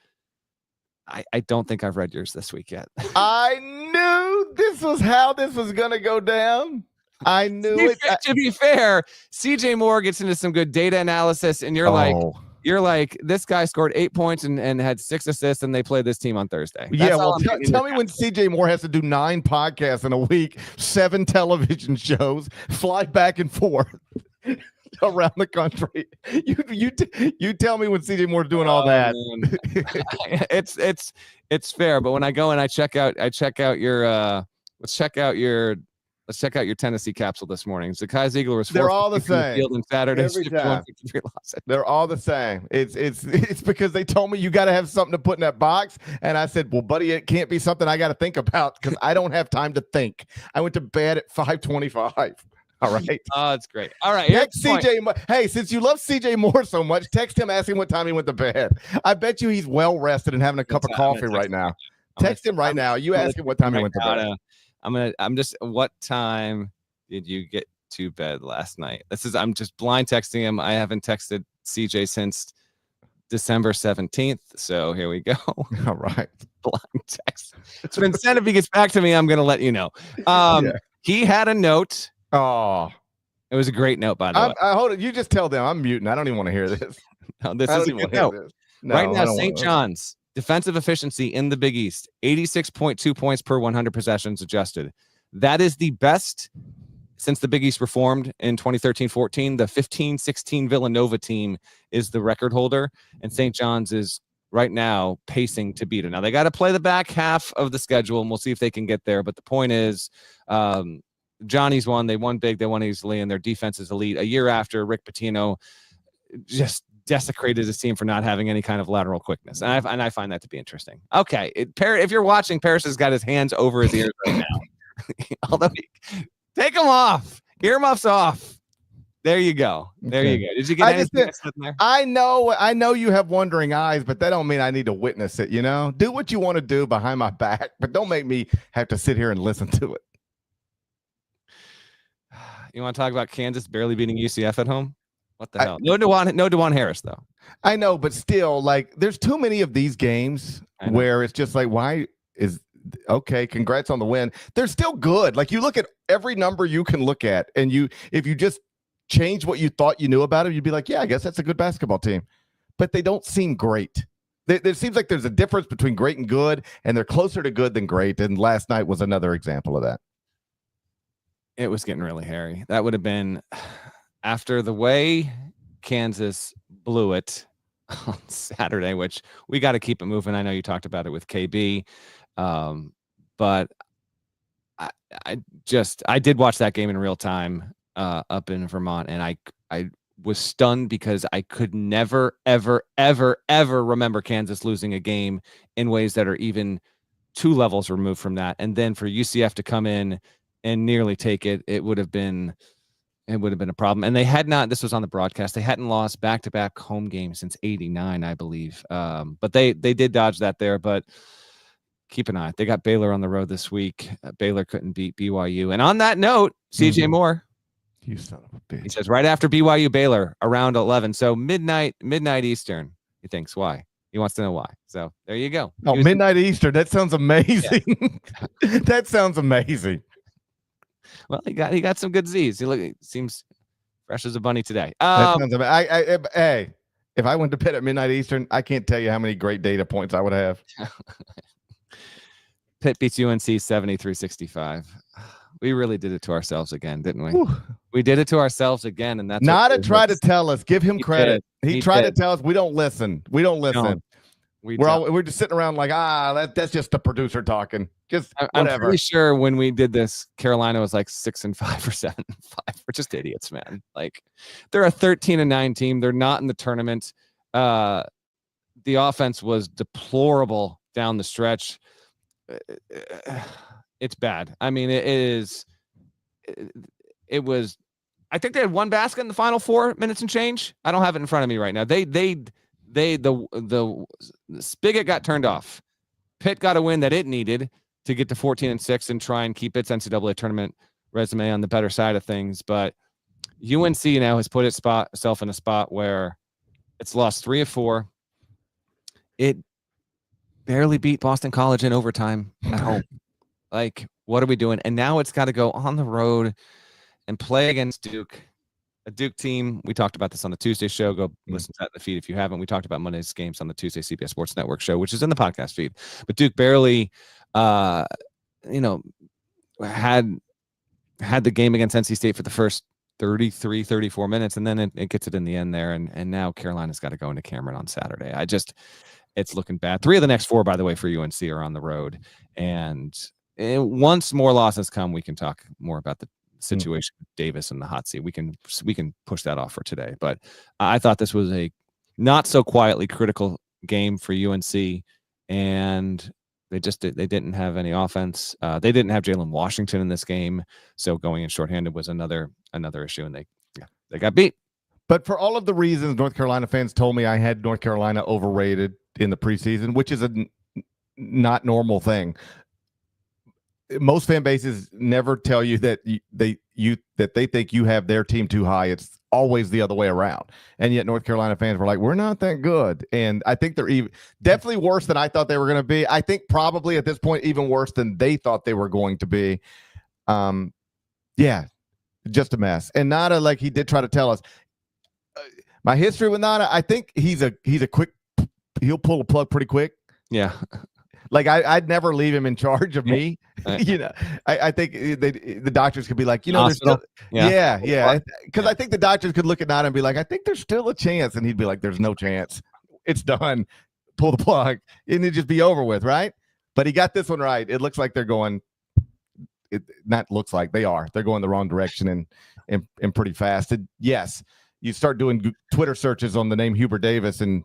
I don't think I've read yours this week yet. I knew this was how this was gonna go down. I knew it. To be fair, CJ Moore gets into some good data analysis, and you're like, this guy scored 8 points and had 6 assists, and they played this team on Thursday. Yeah, well, tell me when CJ Moore has to do 9 podcasts in a week, 7 television shows, fly back and forth around the country. You tell me when CJ Moore's doing all that. It's fair, but when I go and I check out your let's check out your Tennessee capsule this morning. Zakai Ziegler was they're all the same. Field on Saturday. They're all the same. It's because they told me you got to have something to put in that box, and I said, well, buddy, it can't be something I got to think about because I don't have time to think. I went to bed at 5:25. All right. Oh, it's great. All right. Text CJ. Hey, since you love CJ Moore so much, text him, ask him what time he went to bed. I bet you he's well rested and having a cup of coffee right now. Text him right now. You ask him what time he went to bed. What time did you get to bed last night? I'm just blind texting him. I haven't texted CJ since December 17th. So here we go. All right. Blind text. So instead, if he gets back to me, I'm going to let you know. He had a note. Oh, it was a great note, by the way. Hold it. You just tell them I'm muting. I don't even want to hear this. No, this is a good note. Right now, St. John's defensive efficiency in the Big East, 86.2 points per 100 possessions adjusted. That is the best since the Big East reformed in 2013-14. The 15-16 Villanova team is the record holder, and St. John's is right now pacing to beat it. Now, they got to play the back half of the schedule, and we'll see if they can get there. But the point is, Johnny's won. They won big. They won easily, and their defense is elite. A year after, Rick Pitino just desecrated his team for not having any kind of lateral quickness. And I find that to be interesting. Okay. If you're watching, Parrish has got his hands over his ears right now. Although take them off. Earmuffs off. There you go. There you go. Did you get anything there? I know you have wandering eyes, but that don't mean I need to witness it, you know? Do what you want to do behind my back, but don't make me have to sit here and listen to it. You want to talk about Kansas barely beating UCF at home? What the hell? No DeJuan Harris, though. I know, but still, like, there's too many of these games where it's just like, why is okay? Congrats on the win. They're still good. Like, you look at every number you can look at, and if you just change what you thought you knew about it, you'd be like, yeah, I guess that's a good basketball team. But they don't seem great. It seems like there's a difference between great and good, and they're closer to good than great. And last night was another example of that. It was getting really hairy. That would have been after the way Kansas blew it on Saturday, which we got to keep it moving. I know you talked about it with KB, but I did watch that game in real time up in Vermont, and I was stunned because I could never, ever, ever, ever remember Kansas losing a game in ways that are even 2 levels removed from that. And then for UCF to come in and nearly take it, it would have been it would have been a problem. And they had not, this was on the broadcast, they hadn't lost back-to-back home games since 89, I believe. But they did dodge that there, but keep an eye. They got Baylor on the road this week. Baylor couldn't beat BYU. And on that note, CJ Moore, You son of a bitch. he says right after BYU Baylor around 11. So midnight Eastern. He thinks why. He wants to know why. So there you go. Oh, midnight Eastern. That sounds amazing. Yeah. That sounds amazing. Well, he got some good Z's. He seems fresh as a bunny today. That sounds amazing. Hey, if I went to bed at midnight Eastern, I can't tell you how many great data points I would have. Pitt beats UNC 73-65. We really did it to ourselves again, didn't we? Whew. We did it to ourselves again, and that's not to try to tell us. Give him credit. He tried to tell us. We don't listen. We don't listen. No, we're just sitting around like that's just the producer talking. Just I'm whatever. pretty sure when we did this, Carolina was like 6-5 or 7-5. We're just idiots, man. Like they're a 13-9 team. They're not in the tournament. The offense was deplorable down the stretch. It's bad. I mean, it was. I think they had one basket in the final 4 minutes and change. I don't have it in front of me right now. The spigot got turned off. Pitt got a win that it needed to get to 14-6 and try and keep its NCAA tournament resume on the better side of things. But UNC now has put itself in a spot where it's lost 3 of 4. It barely beat Boston College in overtime at home. Like, what are we doing? And now it's got to go on the road and play against Duke, a Duke team. We talked about this on the Tuesday show. Go listen to that in the feed if you haven't. We talked about Monday's games on the Tuesday CBS Sports Network show, which is in the podcast feed. But Duke barely, had the game against NC State for the first 33, 34 minutes, and then it gets it in the end there. And now Carolina's got to go into Cameron on Saturday. It's looking bad. 3 of the next 4, by the way, for UNC are on the road. And once more losses come, we can talk more about the situation with Davis and the hot seat. We can push that off for today. But I thought this was a not so quietly critical game for UNC, and they didn't have any offense. They didn't have Jalen Washington in this game, so going in shorthanded was another issue, and they got beat. But for all of the reasons North Carolina fans told me I had North Carolina overrated in the preseason, which is a not normal thing. Most fan bases never tell you that they think you have their team too high. It's always the other way around. And yet North Carolina fans were like, we're not that good. And I think they're definitely worse than I thought they were going to be. I think probably at this point, even worse than they thought they were going to be. Yeah, just a mess. And Nada, like he did try to tell us, my history with Nada, I think he's a quick, he'll pull a plug pretty quick. Yeah. Like I'd never leave him in charge of me. I think the doctors could be like, there's still, yeah. Because I think the doctors could look at Nada and be like, I think there's still a chance, and he'd be like, there's no chance. It's done. Pull the plug, and it'd just be over with, right? But he got this one right. It looks like they're going. Not looks like they are. They're going the wrong direction and pretty fast. And yes, you start doing Twitter searches on the name Hubert Davis and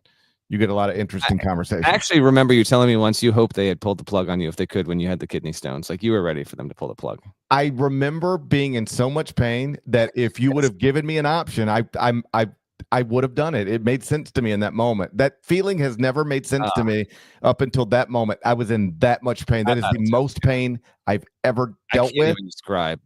you get a lot of interesting conversations. I actually remember you telling me once you hoped they had pulled the plug on you if they could when you had the kidney stones. Like you were ready for them to pull the plug. I remember being in so much pain that if you would have given me an option, I would have done it. It made sense to me in that moment. That feeling has never made sense to me up until that moment. I was in that much pain. That is the most pain I've ever dealt with. I can't even describe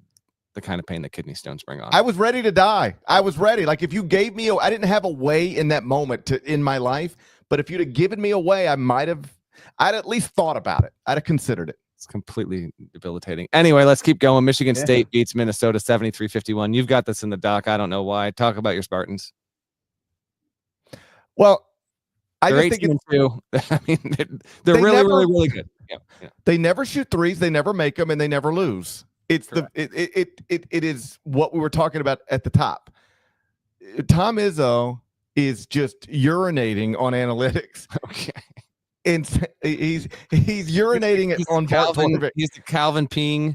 the kind of pain that kidney stones bring on. I was ready to die. I was ready. Like if you gave me, I didn't have a way in that moment in my life, but if you'd have given me a way, I'd at least thought about it. I'd have considered it. It's completely debilitating. Anyway, let's keep going. Michigan State beats Minnesota 73-51. You've got this in the doc. I don't know why. Talk about your Spartans. Well, I they're just think 18-2. I mean, they're really good. Yeah. They never shoot threes. They never make them, and they never lose. It's correct. It is what we were talking about at the top. Tom Izzo is just urinating on analytics. Okay. And he's urinating on Calvin. He's the Calvin peeing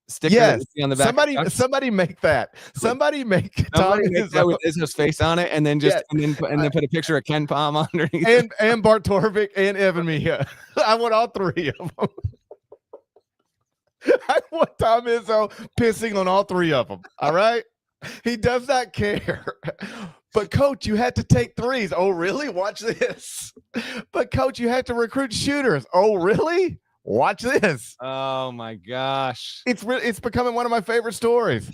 sticker. Yes. On the back somebody make that. Somebody make Tom Izzo with Izzo's face on it, and then put a picture of Ken Palm underneath. And Bart Torvik and Evan Mejia. I want all three of them. I want Tom Izzo pissing on all three of them. All right. He does not care. But, Coach, you had to take threes. Oh, really? Watch this. But, Coach, you had to recruit shooters. Oh, really? Watch this. Oh, my gosh. It's becoming one of my favorite stories.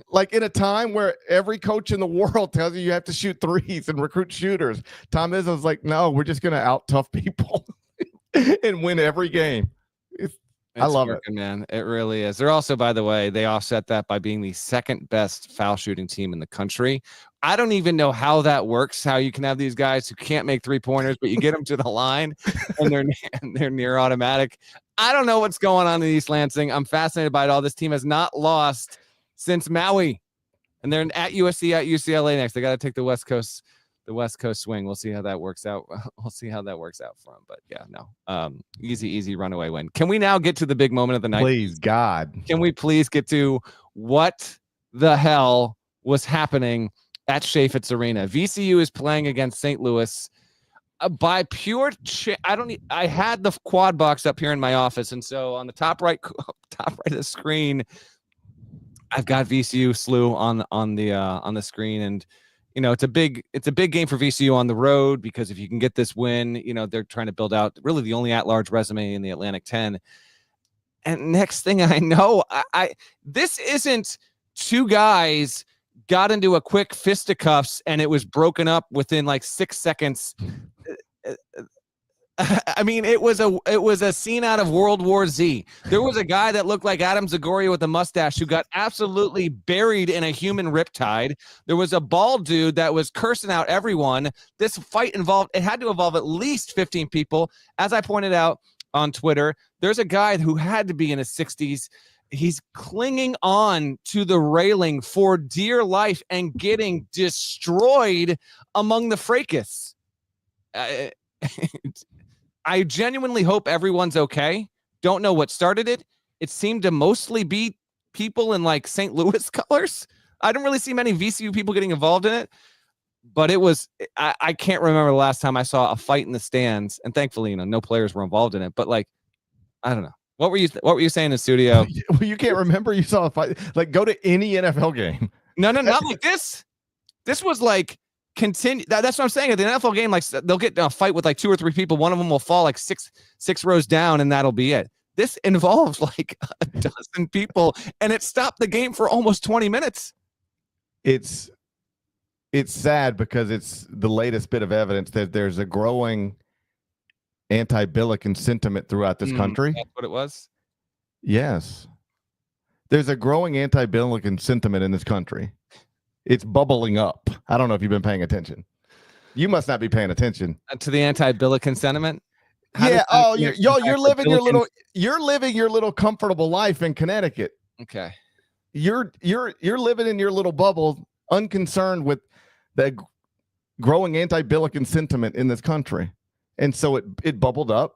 Like in a time where every coach in the world tells you have to shoot threes and recruit shooters, Tom Izzo's like, no, we're just going to out-tough people and win every game. I love working, man. It really is. They're also, by the way, they offset that by being the second best foul shooting team in the country. I don't even know how that works, how you can have these guys who can't make three-pointers, but you get them to the line and they're near automatic. I don't know what's going on in East Lansing. I'm fascinated by it all. This team has not lost since Maui, and they're at USC, at UCLA next. They got to take the West Coast swing. We'll see how that works out. We'll see how that works out for them. But yeah, no, easy runaway win. Can we now get to the big moment of the night? Please, God. Can we please get to what the hell was happening at Chaifetz Arena? VCU is playing against St. Louis by pure. I had the quad box up here in my office, and so on the top right of the screen, I've got VCU SLU on the screen, and it's a big game for VCU on the road, because if you can get this win, they're trying to build out really the only at-large resume in the Atlantic 10. And next thing I know, this isn't two guys got into a quick fisticuffs and it was broken up within like 6 seconds. I mean, it was a scene out of World War Z. There was a guy that looked like Adam Zagoria with a mustache who got absolutely buried in a human riptide. There was a bald dude that was cursing out everyone. This fight had to involve at least 15 people. As I pointed out on Twitter, there's a guy who had to be in his 60s. He's clinging on to the railing for dear life and getting destroyed among the fracas. I genuinely hope everyone's okay. Don't know what started it. It seemed to mostly be people in like St. Louis colors. I don't really see many VCU people getting involved in it, but I can't remember the last time I saw a fight in the stands, and thankfully, no players were involved in it, but like, I don't know. What were you saying in the studio? You can't remember you saw a fight. Like, go to any NFL game. No, not like this. This was like, continue. That's what I'm saying. At the NFL game, like, they'll get a fight with like 2 or 3 people. One of them will fall like six rows down, and that'll be it. This involves like a dozen people, and it stopped the game for almost 20 minutes. It's sad because it's the latest bit of evidence that there's a growing anti-Billiken sentiment throughout this country. That's what it was? Yes. There's a growing anti-Billiken sentiment in this country. It's bubbling up. I don't know if you've been paying attention. You must not be paying attention to the anti-Billiken sentiment. You're living your little comfortable life in Connecticut. Okay. You're living in your little bubble, unconcerned with the growing anti-Billiken sentiment in this country. And so it bubbled up.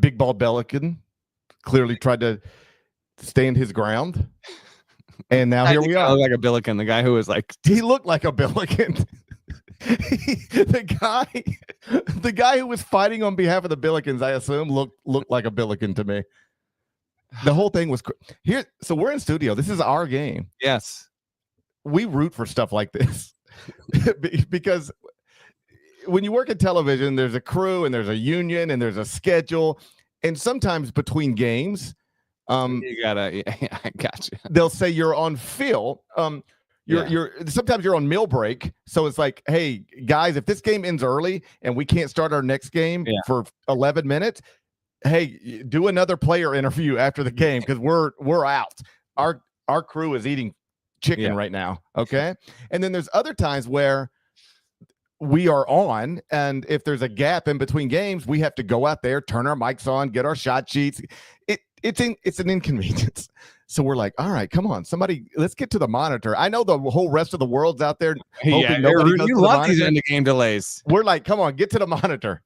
Big Ball Billiken clearly tried to stand his ground. And now here we are. Like a Billiken, the guy who was like, he looked like a Billiken. the guy who was fighting on behalf of the Billikens, I assume, looked like a Billiken to me. The whole thing was here. So we're in studio. This is our game. Yes. We root for stuff like this because when you work at television, there's a crew and there's a union and there's a schedule. And sometimes between games, you gotta, I got you. They'll say you're on fill. Sometimes you're on meal break. So it's like, hey guys, if this game ends early and we can't start our next game for 11 minutes, hey, do another player interview after the game because we're out. Our crew is eating chicken right now. Okay. And then there's other times where we are on, and if there's a gap in between games, we have to go out there, turn our mics on, get our shot sheets. It's an inconvenience. So we're like, all right, come on, somebody, let's get to the monitor. I know the whole rest of the world's out there. Yeah, you love these end of game delays. We're like, come on, get to the monitor.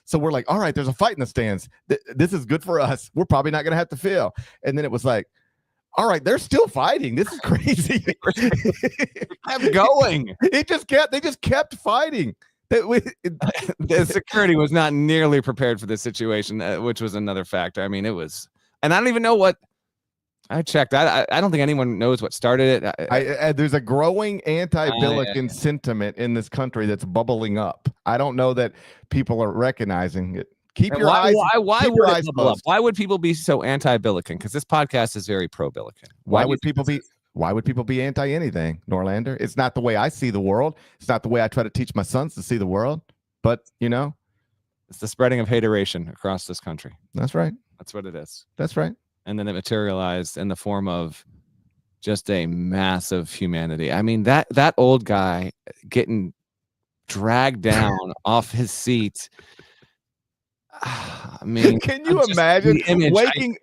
So we're like, all right, there's a fight in the stands. This is good for us. We're probably not going to have to fill. And then it was like, all right, they're still fighting. This is crazy. Kept going. They just kept fighting. The security was not nearly prepared for this situation, which was another factor. I mean, it was, and I don't even know what I checked. I don't think anyone knows what started it. There's a growing anti-Billiken sentiment in this country that's bubbling up. I don't know that people are recognizing it. Keep your eyes. Why would it bubble up? Why would people be so anti-Billiken? Because this podcast is very pro-Billiken. Why would people be anti anything, Norlander? It's not the way I see the world. It's not the way I try to teach my sons to see the world. But it's the spreading of hateration across this country. That's right. That's what it is. That's right. And then it materialized in the form of just a massive humanity. I mean, that old guy getting dragged down off his seat. I mean, can you imagine waking?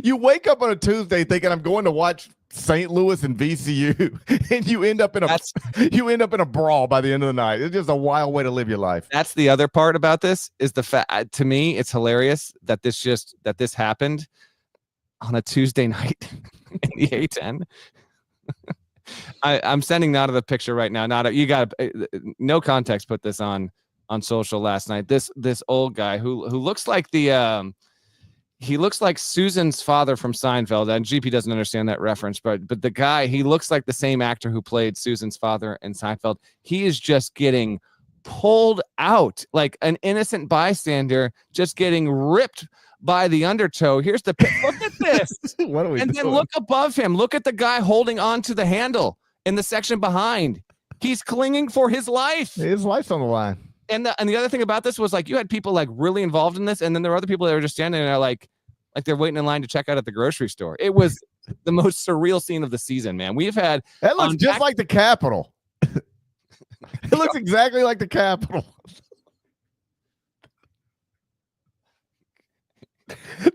You wake up on a Tuesday thinking I'm going to watch St. Louis and VCU, and you end up in a brawl by the end of the night. It's just a wild way to live your life. That's the other part about this is the fact. To me, it's hilarious that this happened on a Tuesday night in the A10. I'm sending Nada the picture right now. Nada, you got no context. Put this on social last night. This old guy who looks like he looks like Susan's father from Seinfeld. And GP doesn't understand that reference, but the guy, he looks like the same actor who played Susan's father in Seinfeld. He is just getting pulled out like an innocent bystander, just getting ripped by the undertow. Here's the look at this. What are we and doing? Then look above him. Look at the guy holding on to the handle in the section behind. He's clinging for his life. His life's on the line. And the other thing about this was like you had people like really involved in this, and then there were other people that were just standing there like they're waiting in line to check out at the grocery store. It was the most surreal scene of the season, man. We've had that looks just like the Capitol. It looks exactly like the Capitol.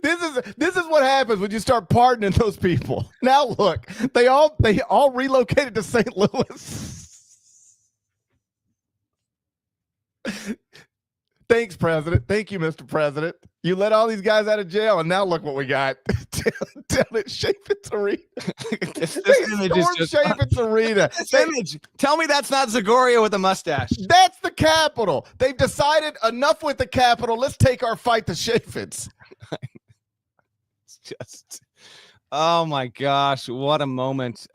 This is what happens when you start pardoning those people. Now look, they all relocated to St. Louis. Thanks, President. Thank you, Mr. President. You let all these guys out of jail, and now look what we got down at Chaffetz Arena. This image is just Chaffetz Arena. Image. Tell me that's not Zagoria with a mustache. That's the Capitol. They've decided enough with the Capitol. Let's take our fight to Chaffetz. It's just, oh my gosh, what a moment.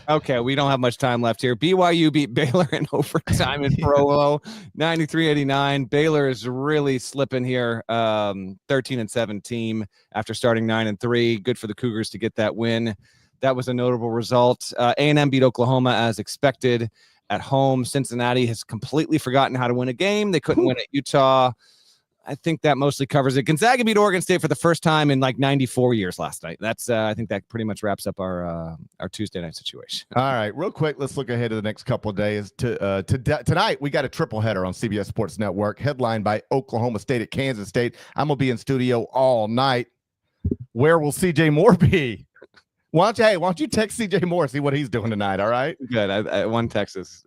Okay, we don't have much time left here. BYU beat Baylor in overtime in Provo, 93-89. Baylor is really slipping here, 13-7 team after starting 9-3. Good for the Cougars to get that win. That was a notable result. A&M beat Oklahoma as expected at home. Cincinnati has completely forgotten how to win a game. They couldn't win at Utah. I think that mostly covers it. Gonzaga beat Oregon State for the first time in like 94 years last night. That's I think that pretty much wraps up our Tuesday night situation. All right, real quick, let's look ahead to the next couple of days. Tonight, we got a triple header on CBS Sports Network, headlined by Oklahoma State at Kansas State. I'm gonna be in studio all night. Where will CJ Moore be? Why don't you text CJ Moore, see what he's doing tonight, all right? Good. One text is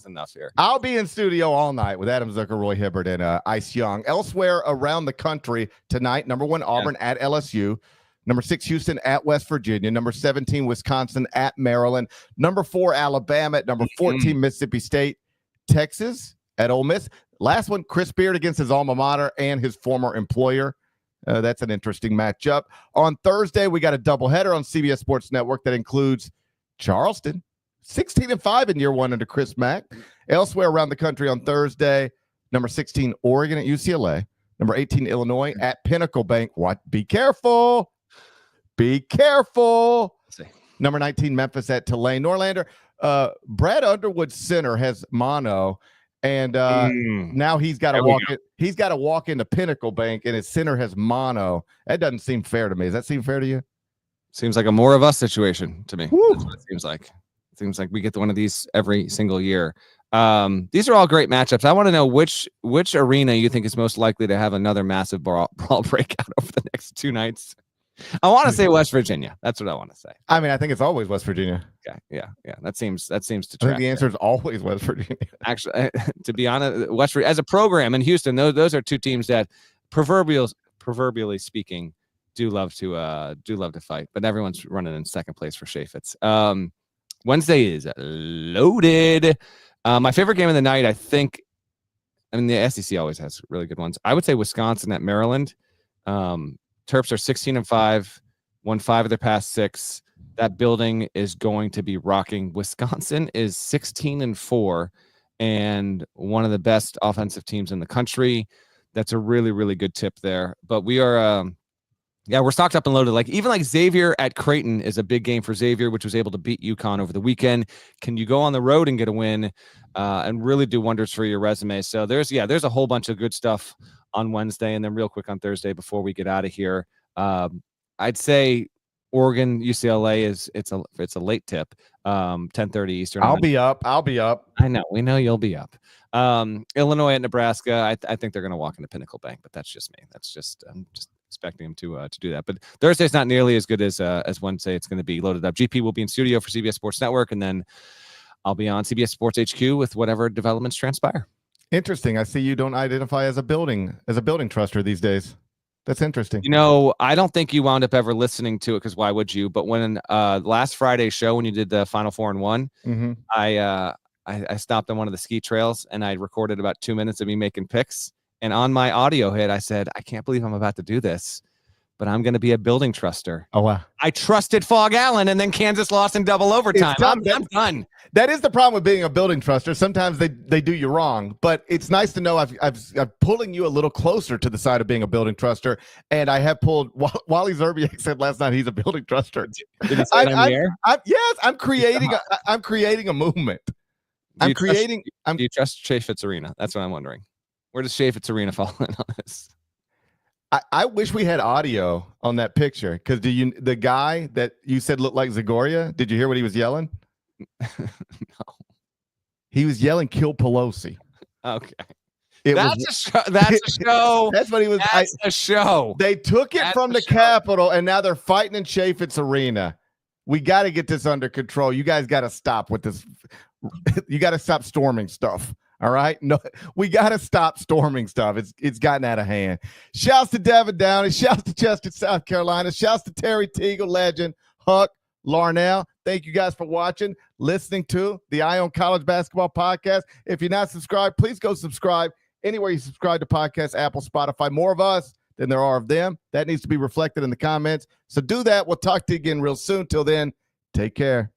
enough here. I'll be in studio all night with Adam Zucker, Roy Hibbert, and Ice Young. Elsewhere around the country tonight, number 1, Auburn at LSU. Number 6, Houston at West Virginia. Number 17, Wisconsin at Maryland. Number 4, Alabama at number 14, Mississippi State. Texas at Ole Miss. Last one, Chris Beard against his alma mater and his former employer. That's an interesting matchup. On Thursday, we got a doubleheader on CBS Sports Network that includes Charleston, 16-5 in year 1 under Chris Mack. Elsewhere around the country on Thursday, number 16, Oregon at UCLA. Number 18, Illinois at Pinnacle Bank. What? Be careful. Be careful. Number 19, Memphis at Tulane. Norlander, Brad Underwood center has mono. And now he's got to walk it. He's got to walk into Pinnacle Bank, and his center has mono. That doesn't seem fair to me. Does that seem fair to you? Seems like a more of us situation to me. That's what it seems like. It seems like we get one of these every single year. These are all great matchups. I want to know which arena you think is most likely to have another massive brawl breakout over the next 2 nights. I want to say West Virginia. That's what I want to say. I mean, I think it's always West Virginia. Okay. Yeah. That seems to track. I think the answer is always West Virginia. Actually, to be honest, West Virginia as a program in Houston, those are 2 teams that proverbially speaking do love to fight, but everyone's running in second place for Chaffetz. Wednesday is loaded. My favorite game of the night, the SEC always has really good ones. I would say Wisconsin at Maryland. Terps are 16-5. won 5 of their past 6. That building is going to be rocking. Wisconsin is 16-4 and one of the best offensive teams in the country. That's a really, really good tip there. But we are, we're stocked up and loaded. Like even like Xavier at Creighton is a big game for Xavier, which was able to beat UConn over the weekend. Can you go on the road and get a win and really do wonders for your resume? So there's a whole bunch of good stuff on Wednesday, and then real quick on Thursday before we get out of here. I'd say Oregon, UCLA it's a late tip, 10:30 Eastern. I'll be up. I know. We know you'll be up. Illinois at Nebraska. I think they're going to walk into Pinnacle Bank, but that's just me. I'm just expecting them to do that. But Thursday's not nearly as good as Wednesday. It's going to be loaded up. GP will be in studio for CBS Sports Network, and then I'll be on CBS Sports HQ with whatever developments transpire. Interesting. I see you don't identify as a building truster these days. That's interesting. I don't think you wound up ever listening to it because why would you? But when last Friday's show, when you did the Final Four and One, I stopped on one of the ski trails and I recorded about 2 minutes of me making picks. And on my audio hit, I said, I can't believe I'm about to do this, but I'm going to be a building truster. Oh, wow. I trusted Fog Allen, and then Kansas lost in double overtime. I'm done. That is the problem with being a building truster. Sometimes they do you wrong, but it's nice to know I'm pulling you a little closer to the side of being a building truster. And I have pulled, Wally Zerbiak said last night he's a building truster. Did he say it on the air? Yes, I'm creating a movement. Do you trust Chaffetz Arena? That's what I'm wondering. Where does Chaffetz Arena fall in on this? I wish we had audio on that picture because the guy that you said looked like Zagoria, did you hear what he was yelling? No. He was yelling, "Kill Pelosi." Okay. That's a show. That's what he was. That's a show. They took it from the Capitol, and now they're fighting in Chaffetz Arena. We got to get this under control. You guys got to stop with this. You got to stop storming stuff. All right. No, we got to stop storming stuff. It's gotten out of hand. Shouts to Devin Downey. Shouts to Chester, South Carolina. Shouts to Terry Teagle, legend, Huck, Larnell. Thank you guys for watching, listening to the Eye on College Basketball Podcast. If you're not subscribed, please go subscribe anywhere you subscribe to podcasts, Apple, Spotify. More of us than there are of them. That needs to be reflected in the comments. So do that. We'll talk to you again real soon. Till then, take care.